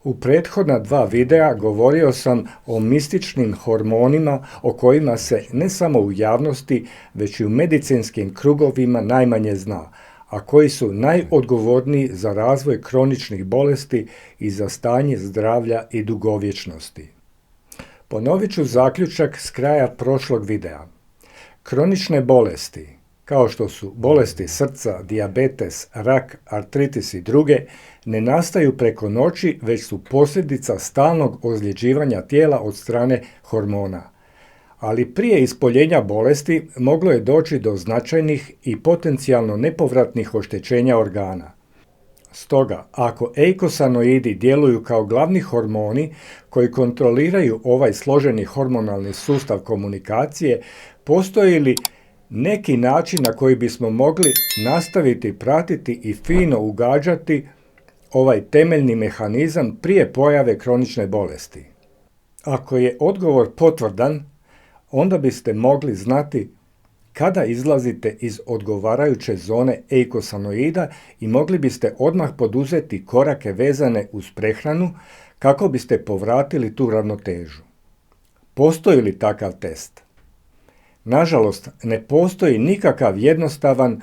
U prethodna 2 videa govorio sam o mističnim hormonima o kojima se ne samo u javnosti, već i u medicinskim krugovima najmanje zna, a koji su najodgovorniji za razvoj kroničnih bolesti i za stanje zdravlja i dugovječnosti. Ponovit ću zaključak s kraja prošlog videa. Kronične bolesti, kao što su bolesti srca, dijabetes, rak, artritis i druge, ne nastaju preko noći, već su posljedica stalnog ozljeđivanja tijela od strane hormona. Ali prije ispoljenja bolesti moglo je doći do značajnih i potencijalno nepovratnih oštećenja organa. Stoga, ako eikosanoidi djeluju kao glavni hormoni koji kontroliraju ovaj složeni hormonalni sustav komunikacije, postoji li neki način na koji bismo mogli nastaviti pratiti i fino ugađati ovaj temeljni mehanizam prije pojave kronične bolesti? Ako je odgovor potvrdan, onda biste mogli znati kada izlazite iz odgovarajuće zone eikosanoida i mogli biste odmah poduzeti korake vezane uz prehranu kako biste povratili tu ravnotežu. Postoji li takav test? Nažalost, ne postoji nikakav jednostavan,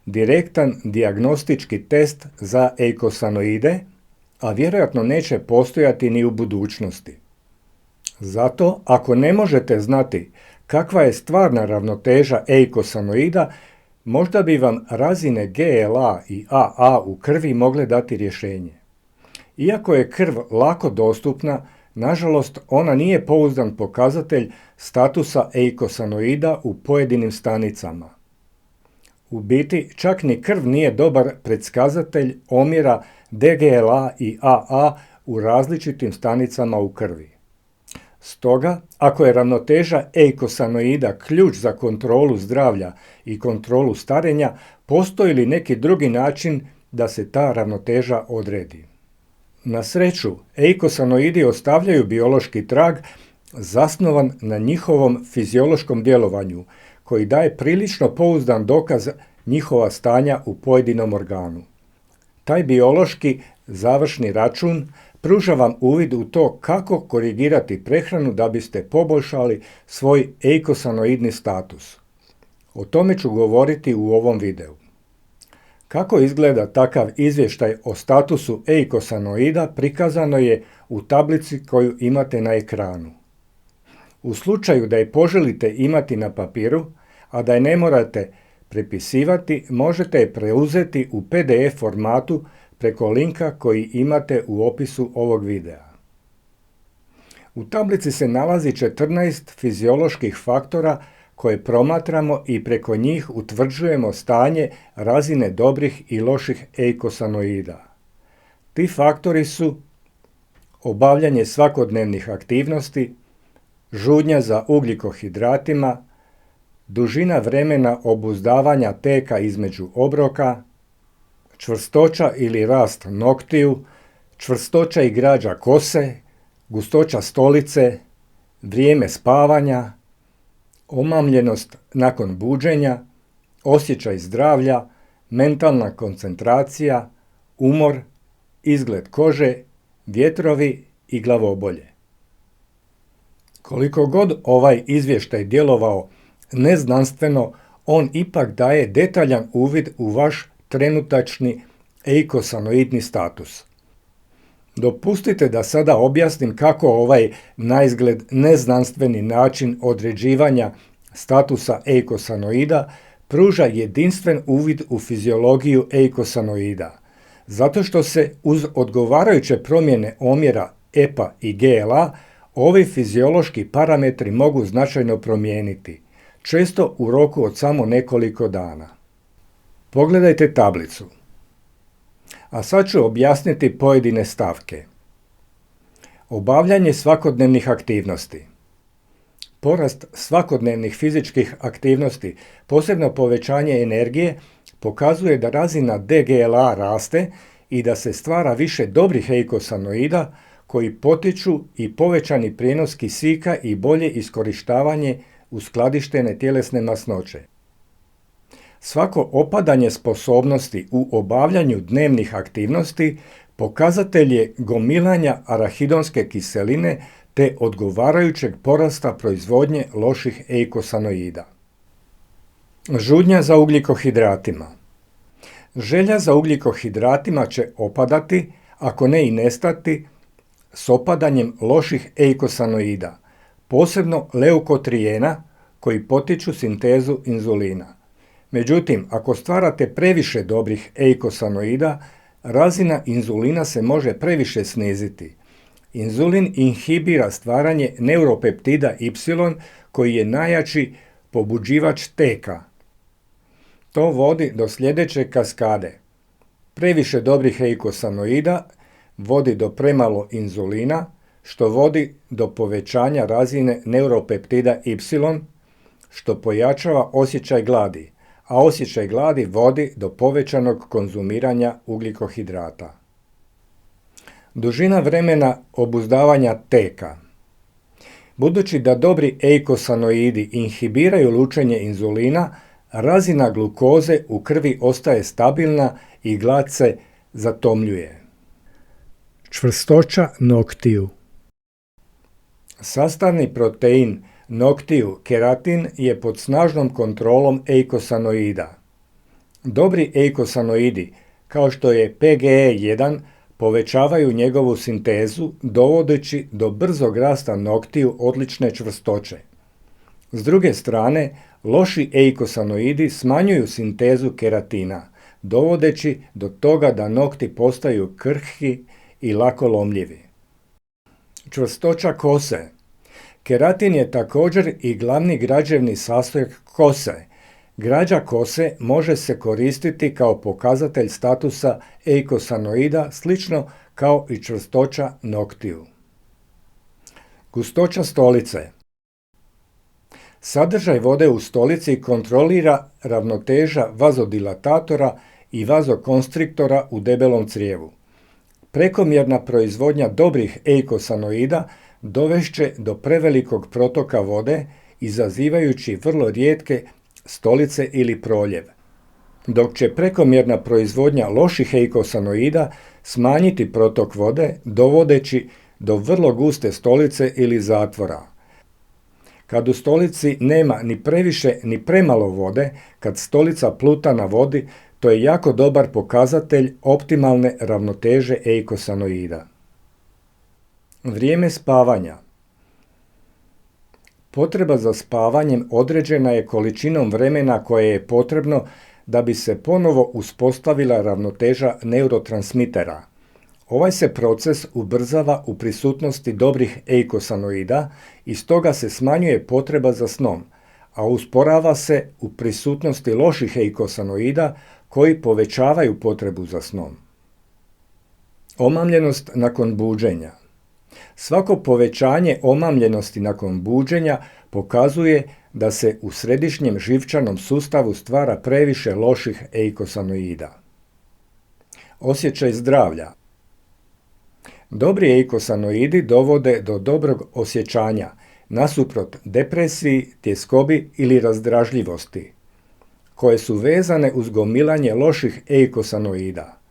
direktan dijagnostički test za eikosanoide, a vjerojatno neće postojati ni u budućnosti. Zato, ako ne možete znati kakva je stvarna ravnoteža eikosanoida, možda bi vam razine GLA i AA u krvi mogle dati rješenje. Iako je krv lako dostupna, nažalost ona nije pouzdan pokazatelj statusa eikosanoida u pojedinim stanicama. U biti, čak ni krv nije dobar predskazatelj omjera DGLA i AA u različitim stanicama u krvi. Stoga, ako je ravnoteža eikosanoida ključ za kontrolu zdravlja i kontrolu starenja, postoji li neki drugi način da se ta ravnoteža odredi? Na sreću, eikosanoidi ostavljaju biološki trag zasnovan na njihovom fiziološkom djelovanju, koji daje prilično pouzdan dokaz njihova stanja u pojedinom organu. Taj biološki završni račun pruža vam uvid u to kako korigirati prehranu da biste poboljšali svoj eikosanoidni status. O tome ću govoriti u ovom videu. Kako izgleda takav izvještaj o statusu eikosanoida prikazano je u tablici koju imate na ekranu. U slučaju da je poželite imati na papiru, a da je ne morate prepisivati, možete je preuzeti u PDF formatu preko linka koji imate u opisu ovog videa. U tablici se nalazi 14 fizioloških faktora koje promatramo i preko njih utvrđujemo stanje razine dobrih i loših eikosanoida. Ti faktori su obavljanje svakodnevnih aktivnosti, žudnja za ugljikohidratima, dužina vremena obuzdavanja teka između obroka, čvrstoća ili rast noktiju, čvrstoća i građa kose, gustoća stolice, vrijeme spavanja, omamljenost nakon buđenja, osjećaj zdravlja, mentalna koncentracija, umor, izgled kože, vjetrovi i glavobolje. Koliko god ovaj izvještaj djelovao neznanstveno, on ipak daje detaljan uvid u vaš trenutačni eikosanoidni status. Dopustite da sada objasnim kako ovaj naizgled neznanstveni način određivanja statusa eikosanoida pruža jedinstven uvid u fiziologiju eikosanoida, zato što se uz odgovarajuće promjene omjera EPA i GLA ovi fiziološki parametri mogu značajno promijeniti, često u roku od samo nekoliko dana. Pogledajte tablicu. A sad ću objasniti pojedine stavke. Obavljanje svakodnevnih aktivnosti. Porast svakodnevnih fizičkih aktivnosti, posebno povećanje energije, pokazuje da razina DGLA raste i da se stvara više dobrih eikosanoida koji potiču i povećani prijenos kisika i bolje iskorištavanje uskladištene tjelesne masnoće. Svako opadanje sposobnosti u obavljanju dnevnih aktivnosti pokazatelj je gomilanja arahidonske kiseline te odgovarajućeg porasta proizvodnje loših eikosanoida. Žudnja za ugljikohidratima. Želja za ugljikohidratima će opadati, ako ne i nestati, s opadanjem loših eikosanoida, posebno leukotrijena koji potiču sintezu inzulina. Međutim, ako stvarate previše dobrih eikosanoida, razina inzulina se može previše sniziti. Inzulin inhibira stvaranje neuropeptida Y koji je najjači pobuđivač teka. To vodi do sljedeće kaskade. Previše dobrih eikosanoida vodi do premalo inzulina, što vodi do povećanja razine neuropeptida Y, što pojačava osjećaj gladi, a osjećaj gladi vodi do povećanog konzumiranja ugljikohidrata. Dužina vremena obuzdavanja teka. Budući da dobri eikosanoidi inhibiraju lučenje inzulina, razina glukoze u krvi ostaje stabilna i glad se zatomljuje. Čvrstoća noktiju. Sastavni protein noktiju keratin je pod snažnom kontrolom eikosanoida. Dobri eikosanoidi, kao što je PGE1, povećavaju njegovu sintezu, dovodeći do brzog rasta noktiju odlične čvrstoće. S druge strane, loši eikosanoidi smanjuju sintezu keratina, dovodeći do toga da nokti postaju krhki i lako lomljivi. Čvrstoća kose. Keratin je također i glavni građevni sastojak kose. Građa kose može se koristiti kao pokazatelj statusa eikosanoida, slično kao i čvrstoća noktiju. Gustoća stolice. Sadržaj vode u stolici kontrolira ravnoteža vazodilatatora i vazokonstriktora u debelom crijevu. Prekomjerna proizvodnja dobrih eikosanoida dovešće do prevelikog protoka vode, izazivajući vrlo rijetke stolice ili proljev, dok će prekomjerna proizvodnja loših eikosanoida smanjiti protok vode, dovodeći do vrlo guste stolice ili zatvora. Kad u stolici nema ni previše ni premalo vode, kad stolica pluta na vodi, to je jako dobar pokazatelj optimalne ravnoteže eikosanoida. Vrijeme spavanja. Potreba za spavanjem određena je količinom vremena koje je potrebno da bi se ponovo uspostavila ravnoteža neurotransmitera. Ovaj se proces ubrzava u prisutnosti dobrih eikosanoida i stoga se smanjuje potreba za snom, a usporava se u prisutnosti loših eikosanoida koji povećavaju potrebu za snom. Omamljenost nakon buđenja. Svako povećanje omamljenosti nakon buđenja pokazuje da se u središnjem živčanom sustavu stvara previše loših eikosanoida. Osjećaj zdravlja. Dobri eikosanoidi dovode do dobrog osjećanja, nasuprot depresiji, tjeskobi ili razdražljivosti, koje su vezane uz gomilanje loših eikosanoida.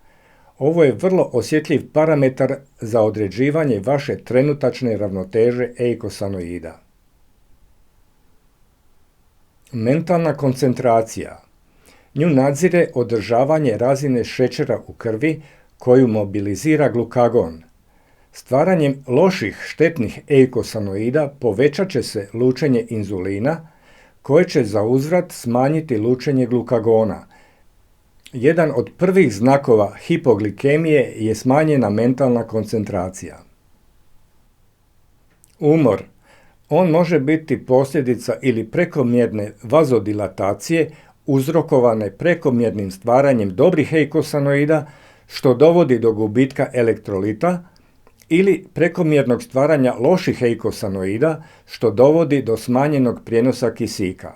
Ovo je vrlo osjetljiv parametar za određivanje vaše trenutačne ravnoteže eikosanoida. Mentalna koncentracija. Nju nadzire održavanje razine šećera u krvi koju mobilizira glukagon. Stvaranjem loših štetnih eikosanoida povećat će se lučenje inzulina, koje će zauzvrat smanjiti lučenje glukagona. Jedan od prvih znakova hipoglikemije je smanjena mentalna koncentracija. Umor. On može biti posljedica ili prekomjerne vazodilatacije uzrokovane prekomjernim stvaranjem dobrih eikosanoida, što dovodi do gubitka elektrolita, ili prekomjernog stvaranja loših eikosanoida, što dovodi do smanjenog prijenosa kisika.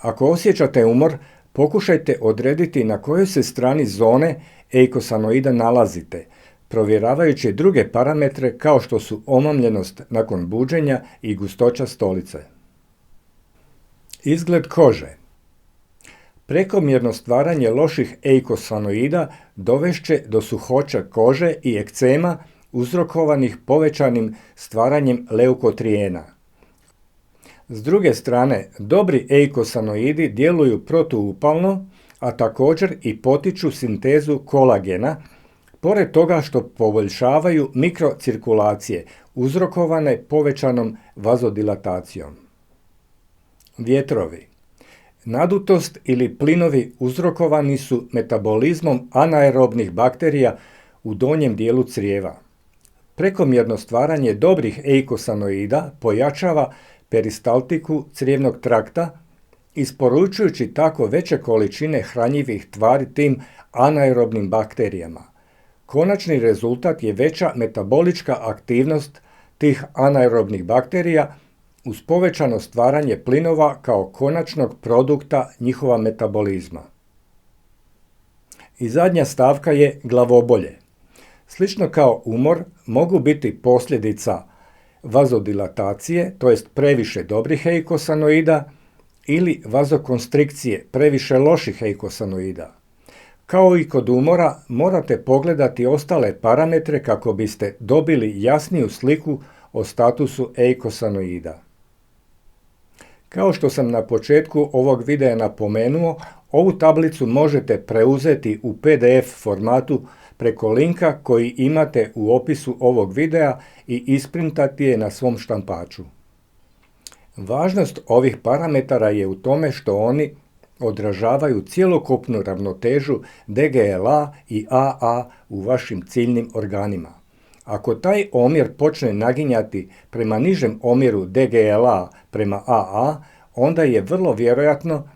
Ako osjećate umor, pokušajte odrediti na kojoj se strani zone eikosanoida nalazite, provjeravajući druge parametre kao što su omamljenost nakon buđenja i gustoća stolice. Izgled kože. Prekomjerno stvaranje loših eikosanoida dovešće do suhoća kože i ekcema uzrokovanih povećanim stvaranjem leukotrijena. S druge strane, dobri eikosanoidi djeluju protuupalno, a također i potiču sintezu kolagena, pored toga što poboljšavaju mikrocirkulacije uzrokovane povećanom vazodilatacijom. Vjetrovi. Nadutost ili plinovi uzrokovani su metabolizmom anaerobnih bakterija u donjem dijelu crijeva. Prekomjerno stvaranje dobrih eikosanoida pojačava peristaltiku crijevnog trakta, isporučujući tako veće količine hranjivih tvari tim anaerobnim bakterijama. Konačni rezultat je veća metabolička aktivnost tih anaerobnih bakterija uz povećano stvaranje plinova kao konačnog produkta njihova metabolizma. I zadnja stavka je glavobolje. Slično kao umor, mogu biti posljedica vazodilatacije, to jest previše dobrih eikosanoida, ili vazokonstrikcije, previše loših eikosanoida. Kao i kod umora, morate pogledati ostale parametre kako biste dobili jasniju sliku o statusu eikosanoida. Kao što sam na početku ovog videa napomenuo, ovu tablicu možete preuzeti u PDF formatu preko linka koji imate u opisu ovog videa i isprintati je na svom štampaču. Važnost ovih parametara je u tome što oni odražavaju cjelokupnu ravnotežu DGLA i AA u vašim ciljnim organima. Ako taj omjer počne naginjati prema nižem omjeru DGLA prema AA, onda je vrlo vjerojatno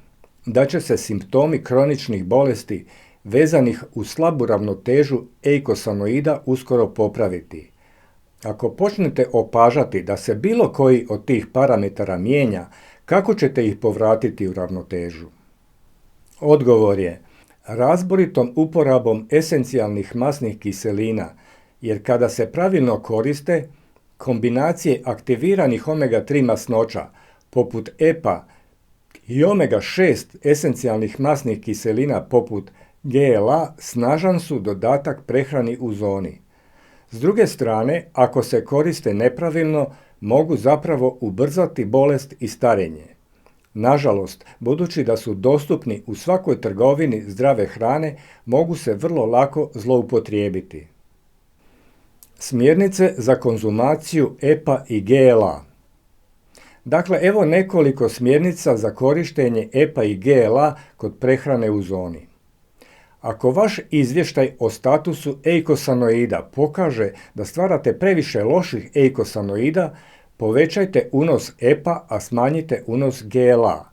da će se simptomi kroničnih bolesti vezanih uz slabu ravnotežu eikosanoida uskoro popraviti. Ako počnete opažati da se bilo koji od tih parametara mijenja, kako ćete ih povratiti u ravnotežu? Odgovor je razboritom uporabom esencijalnih masnih kiselina, jer kada se pravilno koriste, kombinacije aktiviranih omega-3 masnoća, poput EPA i omega-6 esencijalnih masnih kiselina poput GLA, snažan su dodatak prehrani u zoni. S druge strane, ako se koriste nepravilno, mogu zapravo ubrzati bolest i starenje. Nažalost, budući da su dostupni u svakoj trgovini zdrave hrane, mogu se vrlo lako zloupotrijebiti. Smjernice za konzumaciju EPA i GLA. Dakle, evo nekoliko smjernica za korištenje EPA i GLA kod prehrane u zoni. Ako vaš izvještaj o statusu eikosanoida pokaže da stvarate previše loših eikosanoida, povećajte unos EPA, a smanjite unos GLA,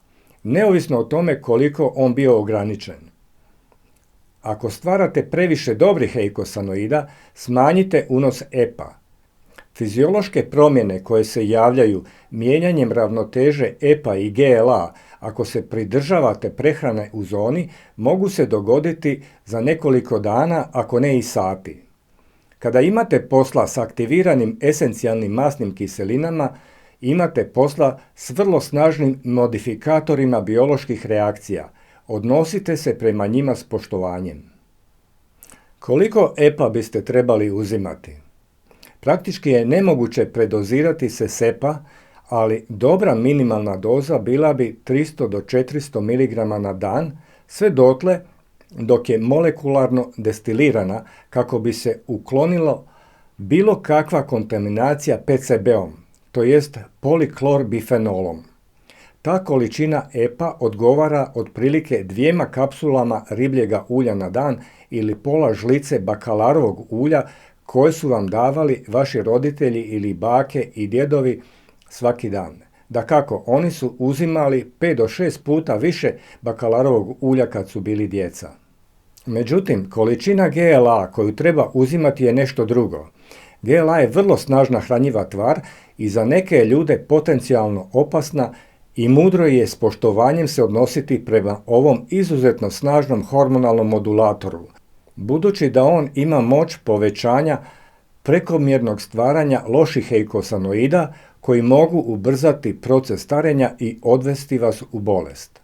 neovisno o tome koliko on bio ograničen. Ako stvarate previše dobrih eikosanoida, smanjite unos EPA. Fiziološke promjene koje se javljaju mijenjanjem ravnoteže EPA i GLA, ako se pridržavate prehrane u zoni, mogu se dogoditi za nekoliko dana, ako ne i sati. Kada imate posla s aktiviranim esencijalnim masnim kiselinama, imate posla s vrlo snažnim modifikatorima bioloških reakcija. Odnosite se prema njima s poštovanjem. Koliko EPA biste trebali uzimati? Praktički je nemoguće predozirati se s EPA, ali dobra minimalna doza bila bi 300 do 400 mg na dan, sve dotle dok je molekularno destilirana kako bi se uklonilo bilo kakva kontaminacija PCB-om, to jest poliklorbifenolom. Ta količina EPA odgovara otprilike 2 kapsulama ribljega ulja na dan ili pola žlice bakalarovog ulja koje su vam davali vaši roditelji ili bake i djedovi svaki dan. Dakako, oni su uzimali 5 do 6 puta više bakalarovog ulja kad su bili djeca. Međutim, količina GLA koju treba uzimati je nešto drugo. GLA je vrlo snažna hranjiva tvar i za neke ljude potencijalno opasna i mudro je s poštovanjem se odnositi prema ovom izuzetno snažnom hormonalnom modulatoru, budući da on ima moć povećanja prekomjernog stvaranja loših eikosanoida koji mogu ubrzati proces starenja i odvesti vas u bolest.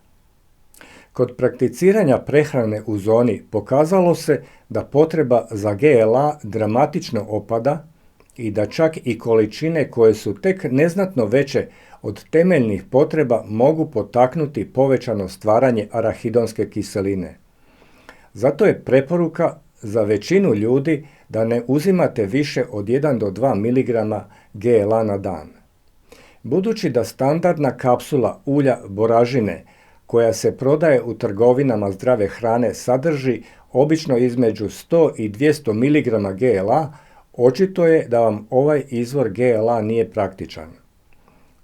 Kod prakticiranja prehrane u zoni pokazalo se da potreba za GLA dramatično opada i da čak i količine koje su tek neznatno veće od temeljnih potreba mogu potaknuti povećano stvaranje arahidonske kiseline. Zato je preporuka za većinu ljudi da ne uzimate više od 1 do 2 mg GLA na dan. Budući da standardna kapsula ulja boražine koja se prodaje u trgovinama zdrave hrane sadrži obično između 100 i 200 mg GLA, očito je da vam ovaj izvor GLA nije praktičan.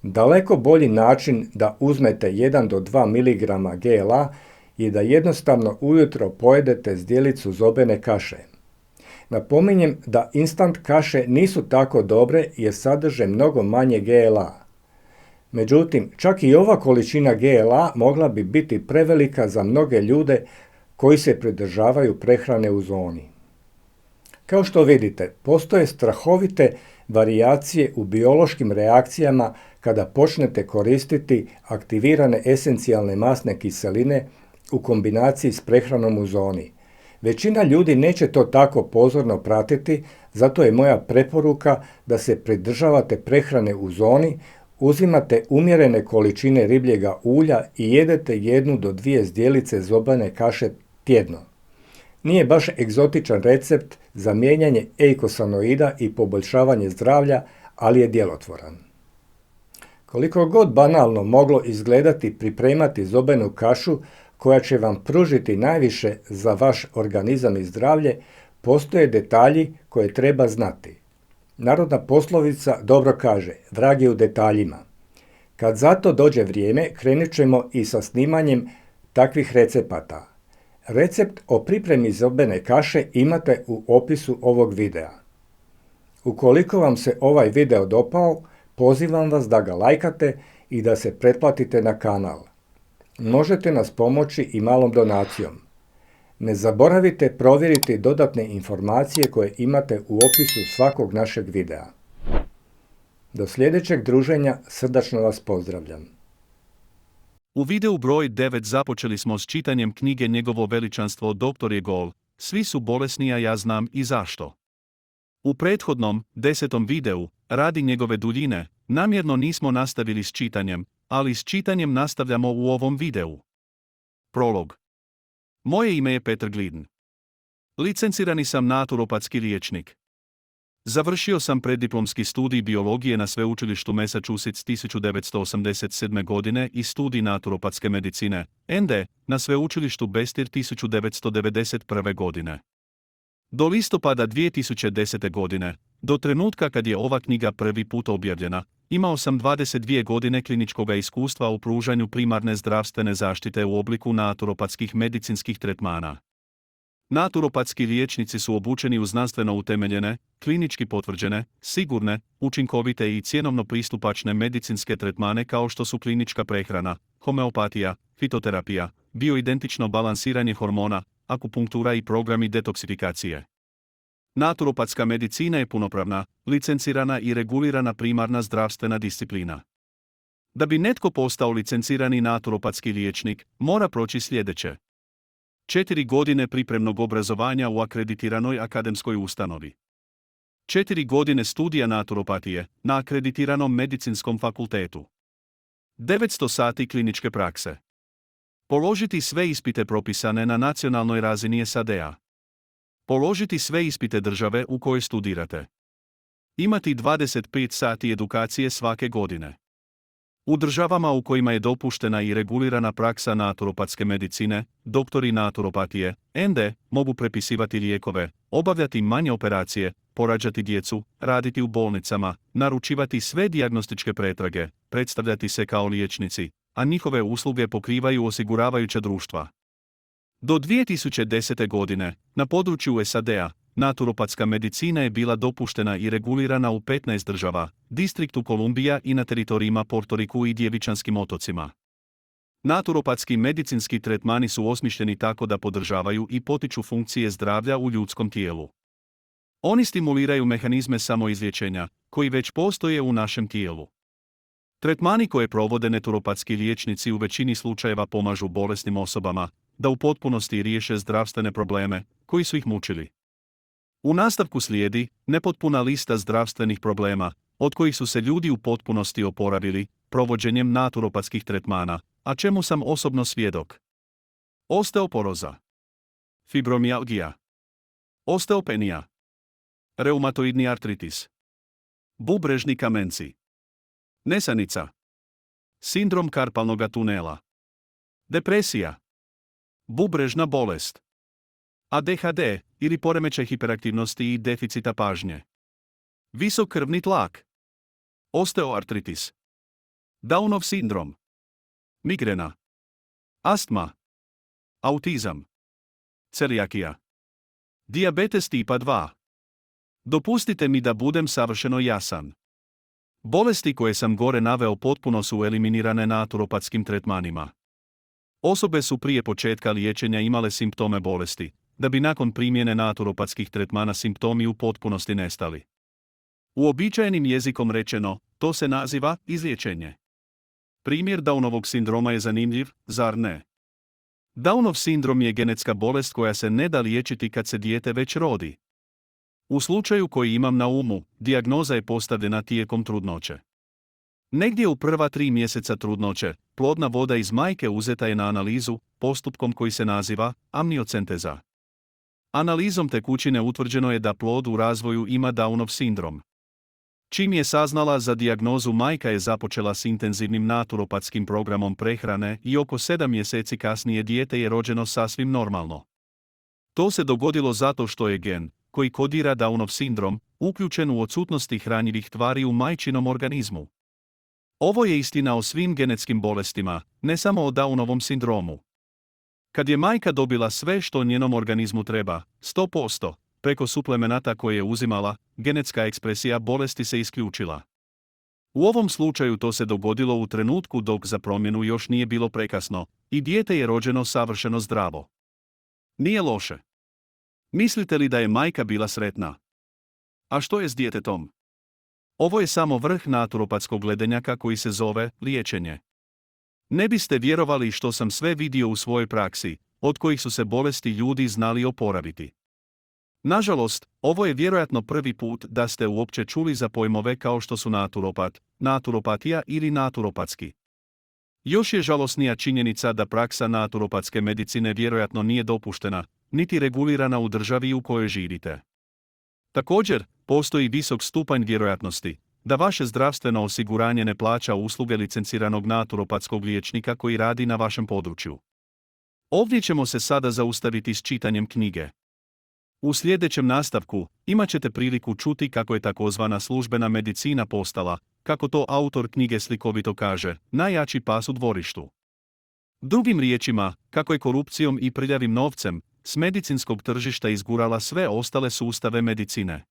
Daleko bolji način da uzmete 1 do 2 mg GLA je da jednostavno ujutro pojedete zdjelicu zobene kaše. Napominjem da instant kaše nisu tako dobre jer sadrže mnogo manje GLA. Međutim, čak i ova količina GLA mogla bi biti prevelika za mnoge ljude koji se pridržavaju prehrane u zoni. Kao što vidite, postoje strahovite varijacije u biološkim reakcijama kada počnete koristiti aktivirane esencijalne masne kiseline u kombinaciji s prehranom u zoni. Većina ljudi neće to tako pozorno pratiti, zato je moja preporuka da se pridržavate prehrane u zoni, uzimate umjerene količine ribljega ulja i jedete 1 do 2 zdjelice zobene kaše tjedno. Nije baš egzotičan recept za mijenjanje eikosanoida i poboljšavanje zdravlja, ali je djelotvoran. Koliko god banalno moglo izgledati pripremati zobenu kašu koja će vam pružiti najviše za vaš organizam i zdravlje, postoje detalji koje treba znati. Narodna poslovica dobro kaže, vrag je u detaljima. Kad za to dođe vrijeme, krenut ćemo i sa snimanjem takvih recepata. Recept o pripremi zobene kaše imate u opisu ovog videa. Ukoliko vam se ovaj video dopao, pozivam vas da ga lajkate i da se pretplatite na kanal. Možete nas pomoći i malom donacijom. Ne zaboravite provjeriti dodatne informacije koje imate u opisu svakog našeg videa. Do sljedećeg druženja srdačno vas pozdravljam. U videu broj 9 započeli smo s čitanjem knjige Njegovo veličanstvo Dr. je gol, svi su bolesni a ja znam i zašto. U prethodnom, 10. videu, radi njegove duljine, namjerno nismo nastavili s čitanjem, ali s čitanjem nastavljamo u ovom videu. Prolog. Moje ime je Petar Glidn. Licencirani sam naturopatski liječnik. Završio sam preddiplomski studij biologije na sveučilištu Massachusetts 1987. godine i studij naturopatske medicine, ND, na sveučilištu Bastyr 1991. godine. Do listopada 2010. godine, do trenutka kad je ova knjiga prvi put objavljena, imao sam 22 godine kliničkog iskustva u pružanju primarne zdravstvene zaštite u obliku naturopatskih medicinskih tretmana. Naturopatski liječnici su obučeni u znanstveno utemeljene, klinički potvrđene, sigurne, učinkovite i cjenovno pristupačne medicinske tretmane kao što su klinička prehrana, homeopatija, fitoterapija, bioidentično balansiranje hormona, akupunktura i programi detoksifikacije. Naturopatska medicina je punopravna, licencirana i regulirana primarna zdravstvena disciplina. Da bi netko postao licencirani naturopatski liječnik, mora proći sljedeće: 4 godine pripremnog obrazovanja u akreditiranoj akademskoj ustanovi, 4 godine studija naturopatije na akreditiranom medicinskom fakultetu, 900 sati kliničke prakse, položiti sve ispite propisane na nacionalnoj razini SAD-a, položiti sve ispite države u kojoj studirate, imati 25 sati edukacije svake godine. U državama u kojima je dopuštena i regulirana praksa naturopatske medicine, doktori naturopatije, ND, mogu prepisivati lijekove, obavljati manje operacije, porađati djecu, raditi u bolnicama, naručivati sve dijagnostičke pretrage, predstavljati se kao liječnici, a njihove usluge pokrivaju osiguravajuća društva. Do 2010. godine, na području SAD-a, naturopatska medicina je bila dopuštena i regulirana u 15 država, distriktu Kolumbija i na teritorijima Portoriku i Djevičanskim otocima. Naturopatski medicinski tretmani su osmišljeni tako da podržavaju i potiču funkcije zdravlja u ljudskom tijelu. Oni stimuliraju mehanizme samoizlječenja, koji već postoje u našem tijelu. Tretmani koje provode naturopatski liječnici u većini slučajeva pomažu bolesnim osobama da u potpunosti riješe zdravstvene probleme koji su ih mučili. U nastavku slijedi nepotpuna lista zdravstvenih problema od kojih su se ljudi u potpunosti oporavili provođenjem naturopatskih tretmana, a čemu sam osobno svjedok. Osteoporoza, fibromijalgija, osteopenija, reumatoidni artritis, bubrežni kamenci, nesanica, sindrom karpalnoga tunela, depresija, bubrežna bolest, ADHD ili poremećaj hiperaktivnosti i deficita pažnje, visok krvni tlak, osteoartritis, Downov sindrom, migrena, astma, autizam, celijakija, dijabetes tipa 2. Dopustite mi da budem savršeno jasan. Bolesti koje sam gore naveo potpuno su eliminirane naturopatskim tretmanima. Osobe su prije početka liječenja imale simptome bolesti, da bi nakon primjene naturopatskih tretmana simptomi u potpunosti nestali. Uobičajenim jezikom rečeno, to se naziva izliječenje. Primjer Downovog sindroma je zanimljiv, zar ne? Downov sindrom je genetska bolest koja se ne da liječiti kad se dijete već rodi. U slučaju koji imam na umu, dijagnoza je postavljena tijekom trudnoće. Negdje u prva 3 mjeseca trudnoće, plodna voda iz majke uzeta je na analizu, postupkom koji se naziva amniocenteza. Analizom tekućine utvrđeno je da plod u razvoju ima Downov sindrom. Čim je saznala za dijagnozu, majka je započela s intenzivnim naturopatskim programom prehrane i oko 7 mjeseci kasnije dijete je rođeno sasvim normalno. To se dogodilo zato što je gen, koji kodira Downov sindrom, uključen u odsutnosti hranjivih tvari u majčinom organizmu. Ovo je istina o svim genetskim bolestima, ne samo o Downovom sindromu. Kad je majka dobila sve što njenom organizmu treba, 100%, preko suplemenata koje je uzimala, genetska ekspresija bolesti se isključila. U ovom slučaju to se dogodilo u trenutku dok za promjenu još nije bilo prekasno i dijete je rođeno savršeno zdravo. Nije loše. Mislite li da je majka bila sretna? A što je s djetetom? Ovo je samo vrh naturopatskog ledenjaka koji se zove liječenje. Ne biste vjerovali što sam sve vidio u svojoj praksi, od kojih su se bolesti ljudi znali oporaviti. Nažalost, ovo je vjerojatno prvi put da ste uopće čuli za pojmove kao što su naturopat, naturopatija ili naturopatski. Još je žalosnija činjenica da praksa naturopatske medicine vjerojatno nije dopuštena, niti regulirana u državi u kojoj živite. Također, postoji visok stupanj vjerojatnosti da vaše zdravstveno osiguranje ne plaća usluge licenciranog naturopatskog liječnika koji radi na vašem području. Ovdje ćemo se sada zaustaviti s čitanjem knjige. U sljedećem nastavku imat ćete priliku čuti kako je takozvana službena medicina postala, kako to autor knjige slikovito kaže, najjači pas u dvorištu. Drugim riječima, kako je korupcijom i prljavim novcem s medicinskog tržišta izgurala sve ostale sustave medicine.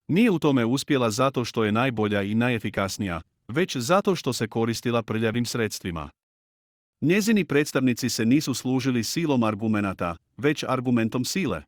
Nije u tome uspjela zato što je najbolja i najefikasnija, već zato što se koristila prljavim sredstvima. Njezini predstavnici se nisu služili silom argumenata, već argumentom sile.